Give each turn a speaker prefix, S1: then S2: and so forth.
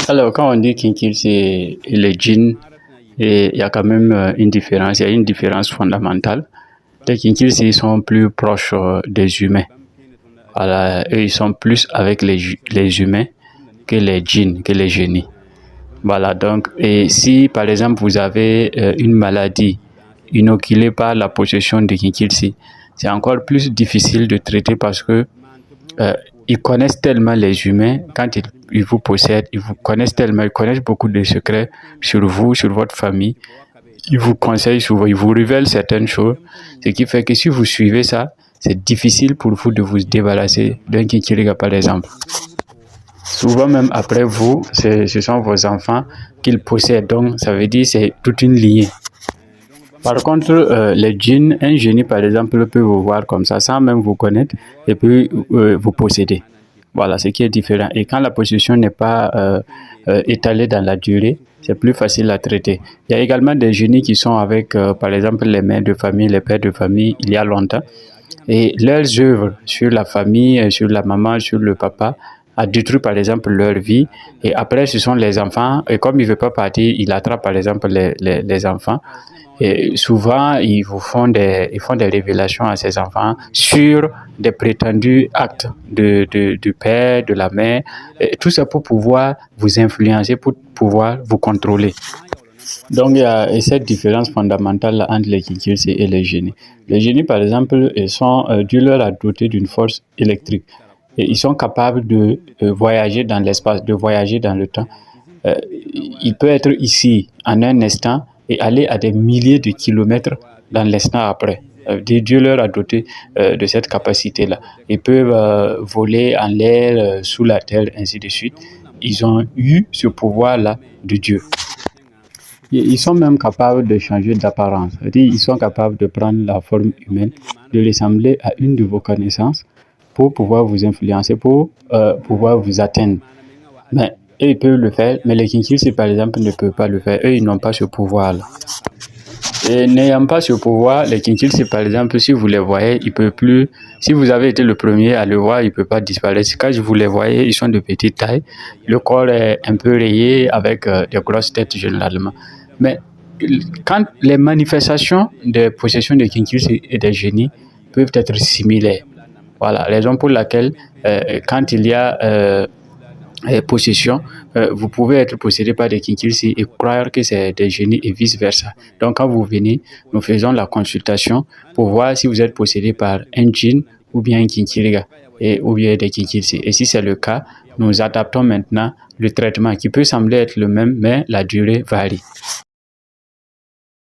S1: Alors, quand on dit Kinkilsi et les djinns, et il y a quand même une différence, il y a une différence fondamentale. Les Kinkilsi sont plus proches des humains. Voilà, eux, ils sont plus avec les humains que les djinns, que les génies. Voilà, donc, et si par exemple vous avez une maladie inoculée par la possession de Kinkilsi, c'est encore plus difficile de traiter parce que euh, ils connaissent tellement les humains, quand ils vous possèdent, ils vous connaissent tellement, ils connaissent beaucoup de secrets sur vous, sur votre famille. Ils vous conseillent souvent, ils vous révèlent certaines choses, ce qui fait que si vous suivez ça, c'est difficile pour vous de vous débarrasser d'un Kinkiliga par exemple. Souvent même après vous, ce sont vos enfants qu'ils possèdent, donc ça veut dire que c'est toute une lignée. Par contre, les djinns, un génie par exemple peut vous voir comme ça sans même vous connaître et peut vous posséder. Voilà, ce qui est différent. Et quand la possession n'est pas étalée dans la durée, c'est plus facile à traiter. Il y a également des génies qui sont avec, par exemple, les mères de famille, les pères de famille, il y a longtemps. Et leurs œuvres sur la famille, sur la maman, sur le papa, a détruit par exemple leur vie. Et après, ce sont les enfants. Et comme il ne veut pas partir, il attrape par exemple les enfants. Et souvent, ils font des révélations à ces enfants sur des prétendus actes du père, de la mère. Et tout ça pour pouvoir vous influencer, pour pouvoir vous contrôler. Donc, il y a cette différence fondamentale entre les Kinkilsi et les génies. Les génies, par exemple, ils sont dû leur à doter d'une force électrique. Et ils sont capables de voyager dans l'espace, de voyager dans le temps. Il peut être ici en un instant et aller à des milliers de kilomètres dans l'instant après. Dieu leur a doté de cette capacité-là. Ils peuvent voler en l'air, sous la terre, ainsi de suite. Ils ont eu ce pouvoir-là de Dieu. Ils sont même capables de changer d'apparence. Ils sont capables de prendre la forme humaine, de ressembler à une de vos connaissances pour pouvoir vous influencer, pour pouvoir vous atteindre. Mais eux, ils peuvent le faire, mais les Kinkilsi, par exemple, ne peuvent pas le faire. Eux, ils n'ont pas ce pouvoir-là. Et n'ayant pas ce pouvoir, les Kinkilsi, par exemple, si vous les voyez, ils ne peuvent plus. Si vous avez été le premier à le voir, ils ne peuvent pas disparaître. Quand vous les voyez, ils sont de petite taille. Le corps est un peu rayé avec des grosses têtes généralement. Mais quand les manifestations de possession de Kinkilsi et des génies peuvent être similaires. Voilà, raison pour laquelle quand il y a possession, vous pouvez être possédé par des Kinkilsi et croire que c'est des génies et vice-versa. Donc quand vous venez, nous faisons la consultation pour voir si vous êtes possédé par un djinn ou bien un Kinkiliga ou bien des Kinkilsi. Et si c'est le cas, nous adaptons maintenant le traitement qui peut sembler être le même, mais la durée varie.